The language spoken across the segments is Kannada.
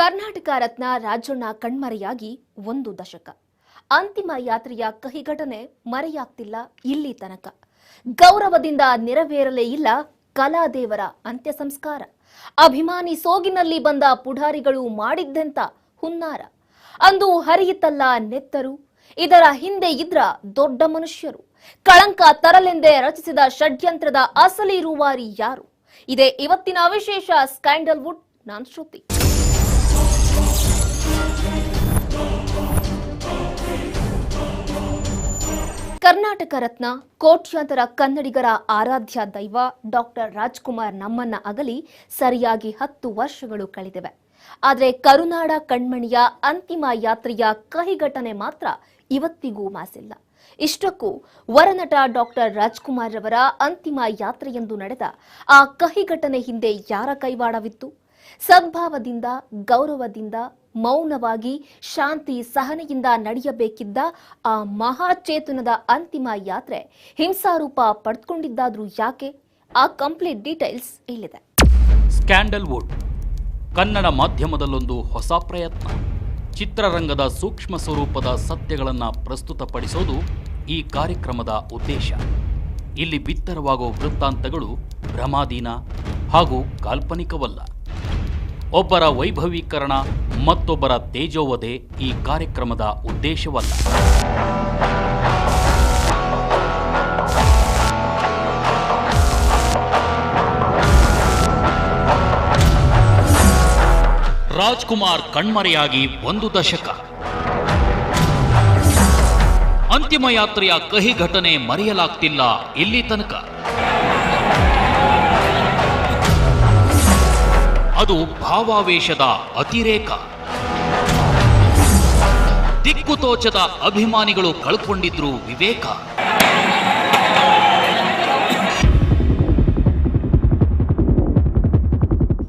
ಕರ್ನಾಟಕ ರತ್ನ ರಾಜಣ್ಣ ಕಣ್ಮರೆಯಾಗಿ 1 ದಶಕ. ಅಂತಿಮ ಯಾತ್ರೆಯ ಕಹಿ ಘಟನೆ ಮರೆಯಾಗ್ತಿಲ್ಲ ಇಲ್ಲಿ ತನಕ. ಗೌರವದಿಂದ ನೆರವೇರಲೇ ಇಲ್ಲ ಕಲಾದೇವರ ಅಂತ್ಯ ಸಂಸ್ಕಾರ. ಅಭಿಮಾನಿ ಸೋಗಿನಲ್ಲಿ ಬಂದ ಪುಢಾರಿಗಳು ಮಾಡಿದ್ದೆಂತ ಹುನ್ನಾರ. ಅಂದು ಹರಿಯಿತಲ್ಲ ನೆತ್ತರು, ಇದರ ಹಿಂದೆ ಇದ್ರ ದೊಡ್ಡ ಮನುಷ್ಯರು. ಕಳಂಕ ತರಲೆಂದೇ ರಚಿಸಿದ ಷಡ್ಯಂತ್ರದ ಅಸಲಿ ರೂವಾರಿ ಯಾರು? ಇದೇ ಇವತ್ತಿನ ವಿಶೇಷ ಸ್ಕ್ಯಾಂಡಲ್ವುಡ್. ನಾನ್ ಶ್ರುತಿ. ಕರ್ನಾಟಕ ರತ್ನ, ಕೋಟ್ಯಾಂತರ ಕನ್ನಡಿಗರ ಆರಾಧ್ಯ ದೈವ ಡಾಕ್ಟರ್ ರಾಜ್ಕುಮಾರ್ ನಮ್ಮನ್ನ ಅಗಲಿ ಸರಿಯಾಗಿ 10 ವರ್ಷಗಳು ಕಳೆದಿವೆ. ಆದರೆ ಕರುನಾಡ ಕಣ್ಮಣಿಯ ಅಂತಿಮ ಯಾತ್ರೆಯ ಕಹಿ ಘಟನೆ ಮಾತ್ರ ಇವತ್ತಿಗೂ ಮಾಸಿಲ್ಲ. ಇಷ್ಟಕ್ಕೂ ವರನಟ ಡಾಕ್ಟರ್ ರಾಜ್ಕುಮಾರ್ ರವರ ಅಂತಿಮ ಯಾತ್ರೆಯೆಂದು ನಡೆದ ಆ ಕಹಿ ಘಟನೆ ಹಿಂದೆ ಯಾರ ಕೈವಾಡವಿತ್ತು? ಸದ್ಭಾವದಿಂದ, ಗೌರವದಿಂದ, ಮೌನವಾಗಿ, ಶಾಂತಿ ಸಹನೆಯಿಂದ ನಡೆಯಬೇಕಿದ್ದ ಆ ಮಹಾಚೇತನದ ಅಂತಿಮ ಯಾತ್ರೆ ಹಿಂಸಾರೂಪ ಪಡೆದುಕೊಂಡಿದ್ದಾದ್ರೂ ಯಾಕೆ? ಆ ಕಂಪ್ಲೀಟ್ ಡೀಟೇಲ್ಸ್ ಇಲ್ಲಿದೆ. ಸ್ಕ್ಯಾಂಡಲ್ವುಡ್ ಕನ್ನಡ ಮಾಧ್ಯಮದಲ್ಲೊಂದು ಹೊಸ ಪ್ರಯತ್ನ. ಚಿತ್ರರಂಗದ ಸೂಕ್ಷ್ಮ ಸ್ವರೂಪದ ಸತ್ಯಗಳನ್ನು ಪ್ರಸ್ತುತಪಡಿಸೋದು ಈ ಕಾರ್ಯಕ್ರಮದ ಉದ್ದೇಶ. ಇಲ್ಲಿ ಬಿತ್ತರವಾಗುವ ವೃತ್ತಾಂತಗಳು ಭ್ರಮಾಧೀನ ಹಾಗೂ ಕಾಲ್ಪನಿಕವಲ್ಲ. ಒಬ್ಬರ ವೈಭವೀಕರಣ, ಮತ್ತೊಬ್ಬರ ತೇಜೋವಧೆ ಈ ಕಾರ್ಯಕ್ರಮದ ಉದ್ದೇಶವಲ್ಲ. ರಾಜ್ಕುಮಾರ್ ಕಣ್ಮರೆಯಾಗಿ 1 ದಶಕ. ಅಂತಿಮ ಯಾತ್ರೆಯ ಕಹಿ ಘಟನೆ ಮರೆಯಲಾಗ್ತಿಲ್ಲ ಇಲ್ಲಿ ತನಕ. ಅದು ಭಾವಾವೇಶದ ಅತಿರೇಕ. ದಿಕ್ಕುತೋಚದ ಅಭಿಮಾನಿಗಳು ಕಳ್ಕೊಂಡಿದ್ರು ವಿವೇಕ.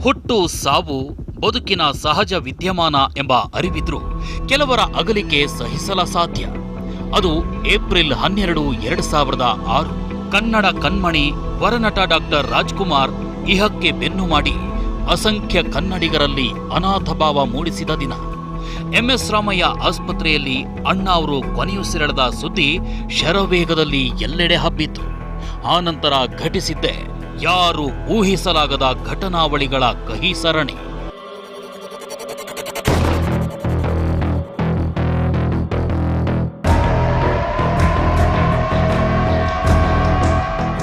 ಹುಟ್ಟು ಸಾವು ಬದುಕಿನ ಸಹಜ ವಿದ್ಯಮಾನ ಎಂಬ ಅರಿವಿದ್ರು ಕೆಲವರ ಅಗಲಿಕೆ ಸಹಿಸಲಸಾಧ್ಯ. ಅದು ಏಪ್ರಿಲ್ 12, 2006 ಕನ್ನಡ ಕಣ್ಮಣಿ ವರನಟ ಡಾಕ್ಟರ್ ರಾಜ್ಕುಮಾರ್ ಇಹಕ್ಕೆ ಬೆನ್ನು ಮಾಡಿ ಅಸಂಖ್ಯ ಕನ್ನಡಿಗರಲ್ಲಿ ಅನಾಥಭಾವ ಮೂಡಿಸಿದ ದಿನ. MS ರಾಮಯ್ಯ ಆಸ್ಪತ್ರೆಯಲ್ಲಿ ಅಣ್ಣ ಅವರು ಕೊನೆಯುಸಿರೆಳೆದ ಸುದ್ದಿ ಶರವೇಗದಲ್ಲಿ ಎಲ್ಲೆಡೆ ಹಬ್ಬಿತು. ಆನಂತರ ಘಟಿಸಿದ್ದೇ ಯಾರು ಊಹಿಸಲಾಗದ ಘಟನಾವಳಿಗಳ ಕಹಿ ಸರಣಿ.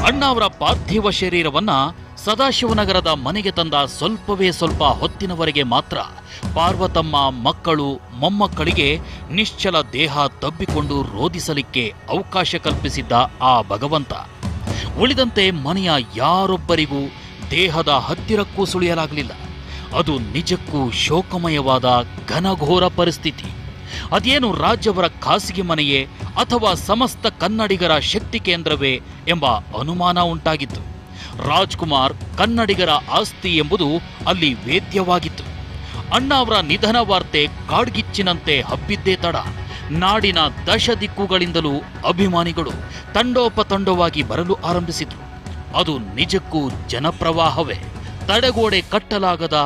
ಅಣ್ಣ ಅವರ ಪಾರ್ಥಿವ ಶರೀರವನ್ನ ಸದಾಶಿವನಗರದ ಮನೆಗೆ ತಂದ ಸ್ವಲ್ಪವೇ ಸ್ವಲ್ಪ ಹೊತ್ತಿನವರೆಗೆ ಮಾತ್ರ ಪಾರ್ವತಮ್ಮ ಮಕ್ಕಳು ಮೊಮ್ಮಕ್ಕಳಿಗೆ ನಿಶ್ಚಲ ದೇಹ ತಬ್ಬಿಕೊಂಡು ರೋಧಿಸಲಿಕ್ಕೆ ಅವಕಾಶ ಕಲ್ಪಿಸಿದ್ದ ಆ ಭಗವಂತ. ಉಳಿದಂತೆ ಮನೆಯ ಯಾರೊಬ್ಬರಿಗೂ ದೇಹದ ಹತ್ತಿರಕ್ಕೂ ಸುಳಿಯಲಾಗಲಿಲ್ಲ. ಅದು ನಿಜಕ್ಕೂ ಶೋಕಮಯವಾದ ಘನಘೋರ ಪರಿಸ್ಥಿತಿ. ಅದೇನು ರಾಜ್ಯವರ ಖಾಸಗಿ ಮನೆಯೇ ಅಥವಾ ಸಮಸ್ತ ಕನ್ನಡಿಗರ ಶಕ್ತಿ ಕೇಂದ್ರವೇ ಎಂಬ ಅನುಮಾನ ಉಂಟಾಗಿತ್ತು. ರಾಜ್ಕುಮಾರ್ ಕನ್ನಡಿಗರ ಆಸ್ತಿ ಎಂಬುದು ಅಲ್ಲಿ ವೇದ್ಯವಾಗಿತ್ತು. ಅಣ್ಣ ಅವರ ನಿಧನ ವಾರ್ತೆ ಕಾಡ್ಗಿಚ್ಚಿನಂತೆ ಹಬ್ಬಿದ್ದೇ ತಡ ನಾಡಿನ 10 ದಿಕ್ಕುಗಳಿಂದಲೂ ಅಭಿಮಾನಿಗಳು ತಂಡೋಪತಂಡವಾಗಿ ಬರಲು ಆರಂಭಿಸಿದ್ರು. ಅದು ನಿಜಕ್ಕೂ ಜನಪ್ರವಾಹವೇ. ತಡೆಗೋಡೆ ಕಟ್ಟಲಾಗದ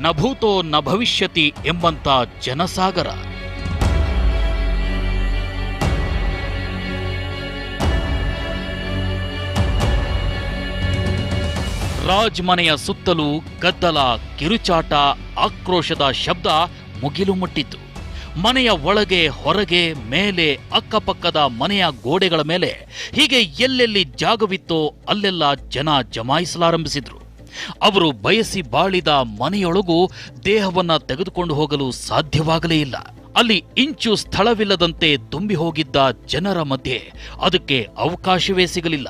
ನ ಭೂತೋ ನ ಭವಿಷ್ಯತಿ ಎಂಬಂತ ಜನಸಾಗರ. ರಾಜ್ ಮನೆಯ ಸುತ್ತಲೂ ಗದ್ದಲ, ಕಿರುಚಾಟ, ಆಕ್ರೋಶದ ಶಬ್ದ ಮುಗಿಲು ಮುಟ್ಟಿತು. ಮನೆಯ ಒಳಗೆ, ಹೊರಗೆ, ಮೇಲೆ, ಅಕ್ಕಪಕ್ಕದ ಮನೆಯ ಗೋಡೆಗಳ ಮೇಲೆ ಹೀಗೆ ಎಲ್ಲೆಲ್ಲಿ ಜಾಗವಿತ್ತೋ ಅಲ್ಲೆಲ್ಲ ಜನ ಜಮಾಯಿಸಲಾರಂಭಿಸಿದ್ರು. ಅವರು ಬಯಸಿ ಬಾಳಿದ ಮನೆಯೊಳಗೂ ದೇಹವನ್ನ ತೆಗೆದುಕೊಂಡು ಹೋಗಲು ಸಾಧ್ಯವಾಗಲೇ ಇಲ್ಲ. ಅಲ್ಲಿ ಇಂಚು ಸ್ಥಳವಿಲ್ಲದಂತೆ ತುಂಬಿ ಹೋಗಿದ್ದ ಜನರ ಮಧ್ಯೆ ಅದಕ್ಕೆ ಅವಕಾಶವೇ ಸಿಗಲಿಲ್ಲ.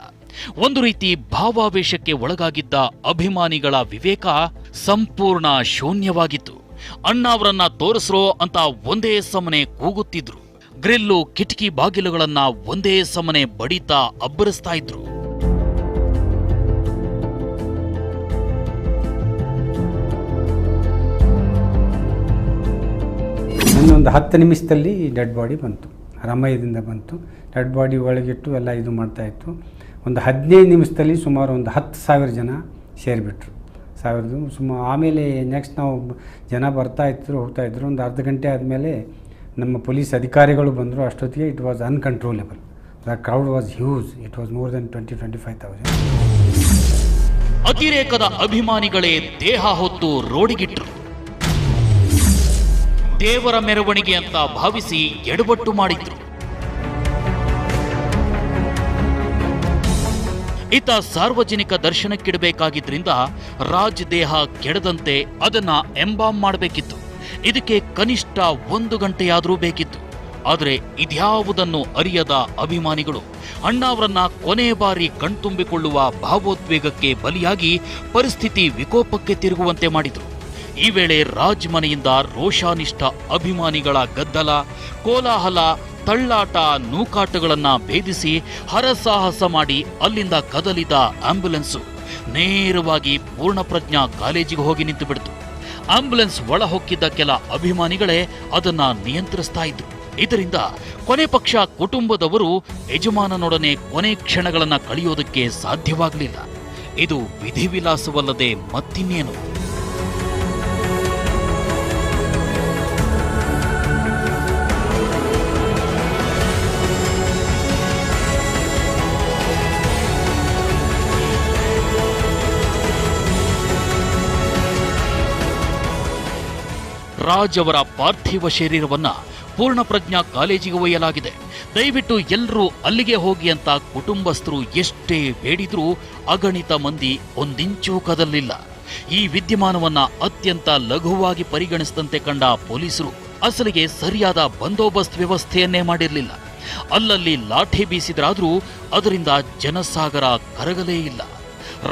ಒಂದು ರೀತಿ ಭಾವಾವೇಶಕ್ಕೆ ಒಳಗಾಗಿದ್ದ ಅಭಿಮಾನಿಗಳ ವಿವೇಕ ಸಂಪೂರ್ಣ ಶೂನ್ಯವಾಗಿತ್ತು. ಅಣ್ಣ ಅವರನ್ನ ತೋರಿಸ್ರೋ ಅಂತ ಒಂದೇ ಸಮನೆ ಕೂಗುತ್ತಿದ್ರು. ಗ್ರಿಲ್ಲು, ಕಿಟಕಿ ಬಾಗಿಲುಗಳನ್ನ ಒಂದೇ ಸಮನೆ ಬಡಿತಾ ಅಬ್ಬರಿಸ್ತಾ ಇದ್ರು. ಇನ್ನೊಂದು 10 ನಿಮಿಷದಲ್ಲಿ ಡೆಡ್ ಬಾಡಿ ಬಂತು. ರಾಮಯ್ಯದಿಂದ ಬಂತು. ಡೆಡ್ ಬಾಡಿ ಒಳಗಿಟ್ಟು ಎಲ್ಲ ಇದು ಮಾಡ್ತಾಯಿತ್ತು. ಒಂದು 15 ನಿಮಿಷದಲ್ಲಿ ಸುಮಾರು ಒಂದು 10,000 ಜನ ಸೇರಿಬಿಟ್ರು. ಆಮೇಲೆ ನೆಕ್ಸ್ಟ್ ನಾವು ಜನ ಹೋಗ್ತಾಯಿದ್ರು ಒಂದು ಅರ್ಧ ಗಂಟೆ ಆದಮೇಲೆ ನಮ್ಮ ಪೊಲೀಸ್ ಅಧಿಕಾರಿಗಳು ಬಂದರು. ಅಷ್ಟೊತ್ತಿಗೆ it was uncontrollable. The crowd was huge. It was more than 20-25,000. ಅತಿರೇಕದ ಅಭಿಮಾನಿಗಳೇ ದೇಹ ಹೊತ್ತು ರೋಡಿಗಿಟ್ರು. ದೇವರ ಮೆರವಣಿಗೆ ಅಂತ ಭಾವಿಸಿ ಎಡವಟ್ಟು ಮಾಡಿದ್ರು. ಈತ ಸಾರ್ವಜನಿಕ ದರ್ಶನಕ್ಕಿಡಬೇಕಾಗಿದ್ರಿಂದ ರಾಜ್ ದೇಹ ಕೆಡದಂತೆ ಅದನ್ನ ಎಂಬಾಮ್ ಮಾಡಬೇಕಿತ್ತು. ಇದಕ್ಕೆ ಕನಿಷ್ಠ 1 ಗಂಟೆಯಾದರೂ ಬೇಕಿತ್ತು. ಆದರೆ ಇದ್ಯಾವುದನ್ನು ಅರಿಯದ ಅಭಿಮಾನಿಗಳು ಅಣ್ಣಾವರನ್ನ ಕೊನೆ ಬಾರಿ ಕಣ್ತುಂಬಿಕೊಳ್ಳುವ ಭಾವೋದ್ವೇಗಕ್ಕೆ ಬಲಿಯಾಗಿ ಪರಿಸ್ಥಿತಿ ವಿಕೋಪಕ್ಕೆ ತಿರುಗುವಂತೆ ಮಾಡಿದರು. ಈ ವೇಳೆ ರಾಜ್ ಮನೆಯಿಂದ ರೋಷಾನಿಷ್ಠ ಅಭಿಮಾನಿಗಳ ಗದ್ದಲ, ಕೋಲಾಹಲ, ತಳ್ಳಾಟ, ನೂಕಾಟಗಳನ್ನ ಭೇದಿಸಿ ಹರಸಾಹಸ ಮಾಡಿ ಅಲ್ಲಿಂದ ಕದಲಿದ ಆಂಬ್ಯುಲೆನ್ಸು ನೇರವಾಗಿ ಪೂರ್ಣಪ್ರಜ್ಞಾ ಕಾಲೇಜಿಗೆ ಹೋಗಿ ನಿಂತು ಬಿಡ್ತು. ಆಂಬ್ಯುಲೆನ್ಸ್ ಒಳ ಹೊಕ್ಕಿದ್ದ ಕೆಲ ಅಭಿಮಾನಿಗಳೇ ಅದನ್ನ ನಿಯಂತ್ರಿಸ್ತಾ ಇದ್ರು. ಇದರಿಂದ ಕೊನೆ ಪಕ್ಷ ಕುಟುಂಬದವರು ಯಜಮಾನನೊಡನೆ ಕೊನೆ ಕ್ಷಣಗಳನ್ನ ಕಳೆಯೋದಕ್ಕೆ ಸಾಧ್ಯವಾಗಲಿಲ್ಲ. ಇದು ವಿಧಿವಿಲಾಸವಲ್ಲದೆ ಮತ್ತಿನ್ನೇನು. ರಾಜ್ ಅವರ ಪಾರ್ಥಿವ ಶರೀರವನ್ನ ಪೂರ್ಣಪ್ರಜ್ಞಾ ಕಾಲೇಜಿಗೆ ಒಯ್ಯಲಾಗಿದೆ. ದಯವಿಟ್ಟು ಎಲ್ಲರೂ ಅಲ್ಲಿಗೆ ಹೋಗಿ ಅಂತ ಕುಟುಂಬಸ್ಥರು ಎಷ್ಟೇ ಬೇಡಿದ್ರೂ ಅಗಣಿತ ಮಂದಿ ಒಂದಿಂಚೂ ಕದಲಿಲ್ಲ. ಈ ವಿದ್ಯಮಾನವನ್ನ ಅತ್ಯಂತ ಲಘುವಾಗಿ ಪರಿಗಣಿಸಿದಂತೆ ಕಂಡ ಪೊಲೀಸರು ಅಸಲಿಗೆ ಸರಿಯಾದ ಬಂದೋಬಸ್ತ್ ವ್ಯವಸ್ಥೆಯನ್ನೇ ಮಾಡಿರಲಿಲ್ಲ. ಅಲ್ಲಲ್ಲಿ ಲಾಠಿ ಬೀಸಿದ್ರಾದ್ರೂ ಅದರಿಂದ ಜನಸಾಗರ ಕರಗಲೇ ಇಲ್ಲ.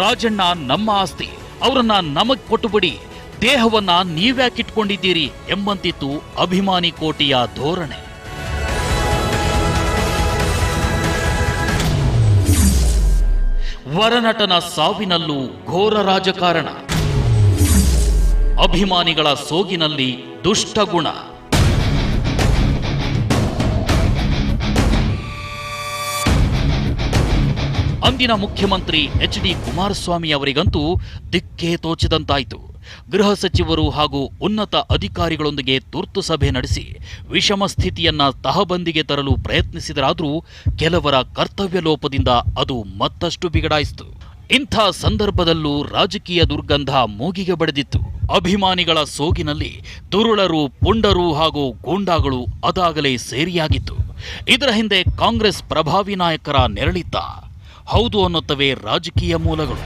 ರಾಜಣ್ಣ ನಮ್ಮ ಆಸ್ತಿ, ಅವರನ್ನ ನಮಗ್ ಕೊಟ್ಟುಬಿಡಿ, ದೇಹವನ್ನ ನೀವ್ಯಾಕಿಟ್ಕೊಂಡಿದ್ದೀರಿ ಎಂಬಂತಿತ್ತು ಅಭಿಮಾನಿ ಕೋಟಿಯ ಧೋರಣೆ. ವರನಟನ ಸಾವಿನಲ್ಲೂ ಘೋರ ರಾಜಕಾರಣ, ಅಭಿಮಾನಿಗಳ ಸೋಗಿನಲ್ಲಿ ದುಷ್ಟಗುಣ. ಅಂದಿನ ಮುಖ್ಯಮಂತ್ರಿ ಎಚ್.ಡಿ. ಕುಮಾರಸ್ವಾಮಿ ಅವರಿಗಂತೂ ದಿಕ್ಕೇ ತೋಚದಂತಾಯಿತು. ಗೃಹ ಸಚಿವರು ಹಾಗೂ ಉನ್ನತ ಅಧಿಕಾರಿಗಳೊಂದಿಗೆ ತುರ್ತು ಸಭೆ ನಡೆಸಿ ವಿಷಮ ಸ್ಥಿತಿಯನ್ನ ತಹಬಂದಿಗೆ ತರಲು ಪ್ರಯತ್ನಿಸಿದರಾದರೂ ಕೆಲವರ ಕರ್ತವ್ಯ ಲೋಪದಿಂದ ಅದು ಮತ್ತಷ್ಟು ಬಿಗಡಾಯಿಸಿತು. ಇಂಥ ಸಂದರ್ಭದಲ್ಲೂ ರಾಜಕೀಯ ದುರ್ಗಂಧ ಮೂಗಿಗೆ ಬಡಿದಿತ್ತು. ಅಭಿಮಾನಿಗಳ ಸೋಗಿನಲ್ಲಿ ದುರುಳರು, ಪುಂಡರು ಹಾಗೂ ಗೂಂಡಾಗಳು ಅದಾಗಲೇ ಸೇರಿಯಾಗಿತ್ತು. ಇದರ ಹಿಂದೆ ಕಾಂಗ್ರೆಸ್ ಪ್ರಭಾವಿ ನಾಯಕರ ನೆರಳಿತ್ತ? ಹೌದು ಅನ್ನುತ್ತವೆ ರಾಜಕೀಯ ಮೂಲಗಳು.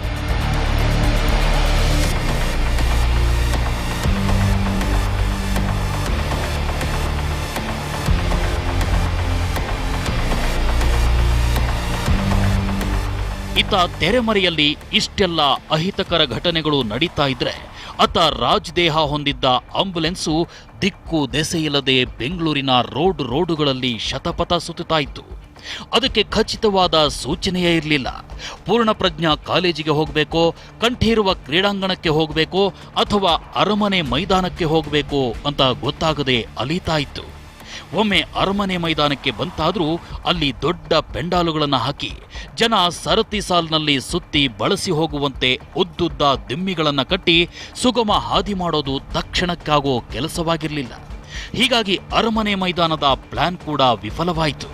ಇತ್ತ ತೆರೆಮರೆಯಲ್ಲಿ ಇಷ್ಟೆಲ್ಲ ಅಹಿತಕರ ಘಟನೆಗಳು ನಡೀತಾ ಇದ್ರೆ ಅತ್ತ ರಾಜ್ ದೇಹ ಹೊಂದಿದ್ದ ಆಂಬ್ಯುಲೆನ್ಸು ದಿಕ್ಕು ದೆಸೆಯಿಲ್ಲದೆ ಬೆಂಗಳೂರಿನ ರೋಡುಗಳಲ್ಲಿ ಶತಪಥ ಸುತ್ತುತ್ತಾ ಇತ್ತು. ಅದಕ್ಕೆ ಖಚಿತವಾದ ಸೂಚನೆಯೇ ಇರಲಿಲ್ಲ. ಪೂರ್ಣಪ್ರಜ್ಞಾ ಕಾಲೇಜಿಗೆ ಹೋಗಬೇಕೋ, ಕಂಠೀರುವ ಕ್ರೀಡಾಂಗಣಕ್ಕೆ ಹೋಗಬೇಕೋ ಅಥವಾ ಅರಮನೆ ಮೈದಾನಕ್ಕೆ ಹೋಗಬೇಕೋ ಅಂತ ಗೊತ್ತಾಗದೆ ಅಲೀತಾ ಇತ್ತು. ಒಮ್ಮೆ ಅರಮನೆ ಮೈದಾನಕ್ಕೆ ಬಂತಾದ್ರೂ ಅಲ್ಲಿ ದೊಡ್ಡ ಪೆಂಡಾಲುಗಳನ್ನು ಹಾಕಿ ಜನ ಸರತಿ ಸಾಲಿನಲ್ಲಿ ಸುತ್ತಿ ಬಳಸಿ ಹೋಗುವಂತೆ ಉದ್ದುದ್ದ ದಿಮ್ಮಿಗಳನ್ನು ಕಟ್ಟಿ ಸುಗಮ ಹಾದಿ ಮಾಡೋದು ತಕ್ಷಣಕ್ಕಾಗೋ ಕೆಲಸವಾಗಿರಲಿಲ್ಲ. ಹೀಗಾಗಿ ಅರಮನೆ ಮೈದಾನದ ಪ್ಲಾನ್ ಕೂಡ ವಿಫಲವಾಯಿತು.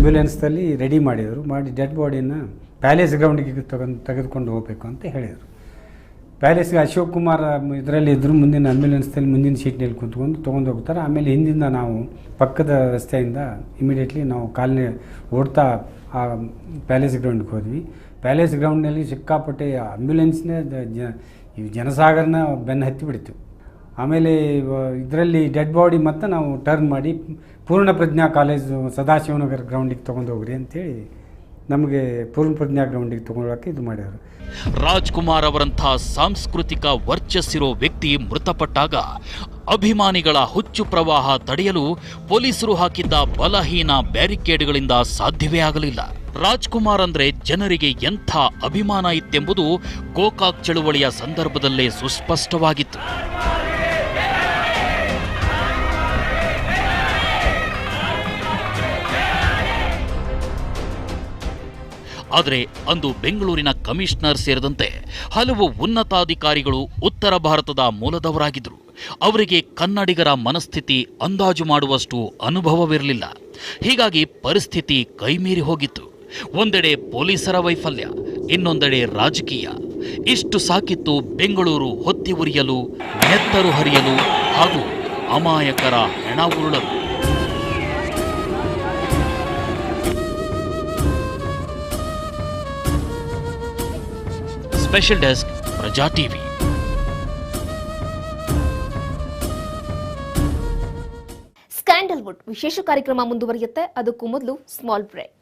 ಆಂಬ್ಯುಲೆನ್ಸ್ದಲ್ಲಿ ರೆಡಿ ಮಾಡಿದರು. ಮಾಡಿ ಡೆಡ್ ಬಾಡಿನ ಪ್ಯಾಲೇಸ್ ಗ್ರೌಂಡಿಗೆ ತೆಗೆದುಕೊಂಡು ಹೋಗಬೇಕು ಅಂತ ಹೇಳಿದರು. ಪ್ಯಾಲೇಸ್ಗೆ ಅಶೋಕ್ ಕುಮಾರ್ ಇದರಲ್ಲಿ ಇದ್ದರು, ಮುಂದಿನ ಆಂಬ್ಯುಲೆನ್ಸ್ದಲ್ಲಿ ಮುಂದಿನ ಸೀಟ್ನಲ್ಲಿ ಕೂತ್ಕೊಂಡು ತೊಗೊಂಡು ಹೋಗ್ತಾರೆ. ಆಮೇಲೆ ಹಿಂದಿಂದ ನಾವು ಪಕ್ಕದ ರಸ್ತೆಯಿಂದ ಇಮಿಡಿಯೇಟ್ಲಿ ನಾವು ಕಾಲನೇ ಓಡ್ತಾ ಆ ಪ್ಯಾಲೇಸ್ ಗ್ರೌಂಡ್ಗೆ ಹೋದ್ವಿ. ಪ್ಯಾಲೇಸ್ ಗ್ರೌಂಡ್ನಲ್ಲಿ ಸಿಕ್ಕಾಪಟ್ಟೆ ಆಂಬ್ಯುಲೆನ್ಸ್ನೇ ಜನಸಾಗರನ ಬೆನ್ನು ಹತ್ತಿಬಿಡ್ತು. ಆಮೇಲೆ ಇದರಲ್ಲಿ ಡೆಡ್ ಬಾಡಿ ಮತ್ತು ನಾವು ಟರ್ನ್ ಮಾಡಿ ಪೂರ್ಣಪ್ರಜ್ಞಾ ಕಾಲೇಜು ಸದಾಶಿವನಗರ ಗ್ರೌಂಡಿಗೆ ತೊಗೊಂಡು ಹೋಗ್ರಿ ಅಂತೇಳಿ ನಮಗೆ ಪೂರ್ಣಪ್ರಜ್ಞಾ ಗ್ರೌಂಡಿಗೆ ತೊಗೊಂಡೋಗಕ್ಕೆ ಇದು ಮಾಡ್ಯಾರ. ರಾಜ್ಕುಮಾರ್ ಅವರಂಥ ಸಾಂಸ್ಕೃತಿಕ ವರ್ಚಸ್ಸಿರೋ ವ್ಯಕ್ತಿ ಮೃತಪಟ್ಟಾಗ ಅಭಿಮಾನಿಗಳ ಹುಚ್ಚು ಪ್ರವಾಹ ತಡೆಯಲು ಪೊಲೀಸರು ಹಾಕಿದ್ದ ಬಲಹೀನ ಬ್ಯಾರಿಕೇಡ್ಗಳಿಂದ ಸಾಧ್ಯವೇ ಆಗಲಿಲ್ಲ. ರಾಜ್ಕುಮಾರ್ ಅಂದ್ರೆ ಜನರಿಗೆ ಎಂಥ ಅಭಿಮಾನ ಇತ್ತೆಂಬುದು ಗೋಕಾಕ್ ಚಳುವಳಿಯ ಸಂದರ್ಭದಲ್ಲೇ ಸುಸ್ಪಷ್ಟವಾಗಿತ್ತು. ಆದರೆ ಅಂದು ಬೆಂಗಳೂರಿನ ಕಮಿಷನರ್ ಸೇರಿದಂತೆ ಹಲವು ಉನ್ನತಾಧಿಕಾರಿಗಳು ಉತ್ತರ ಭಾರತದ ಮೂಲದವರಾಗಿದ್ದರು. ಅವರಿಗೆ ಕನ್ನಡಿಗರ ಮನಸ್ಥಿತಿ ಅಂದಾಜು ಮಾಡುವಷ್ಟು ಅನುಭವವಿರಲಿಲ್ಲ. ಹೀಗಾಗಿ ಪರಿಸ್ಥಿತಿ ಕೈಮೀರಿ ಹೋಗಿತ್ತು. ಒಂದೆಡೆ ಪೊಲೀಸರ ವೈಫಲ್ಯ, ಇನ್ನೊಂದೆಡೆ ರಾಜಕೀಯ. ಇಷ್ಟು ಸಾಕಿತ್ತು ಬೆಂಗಳೂರು ಹೊತ್ತಿ ಉರಿಯಲು, ನೆತ್ತರು ಹರಿಯಲು ಹಾಗೂ ಅಮಾಯಕರ ಹೆಣ ಉರುಳಲು. ಸ್ಪೆಷಲ್ ಡೆಸ್ಕ್, ಪ್ರಜಾ ಟಿವಿ. ಸ್ಕ್ಯಾಂಡಲ್ವುಡ್ ವಿಶೇಷ ಕಾರ್ಯಕ್ರಮ ಮುಂದುವರಿಯುತ್ತೆ. ಅದಕ್ಕೂ ಮೊದಲು ಸ್ಮಾಲ್ ಬ್ರೇಕ್.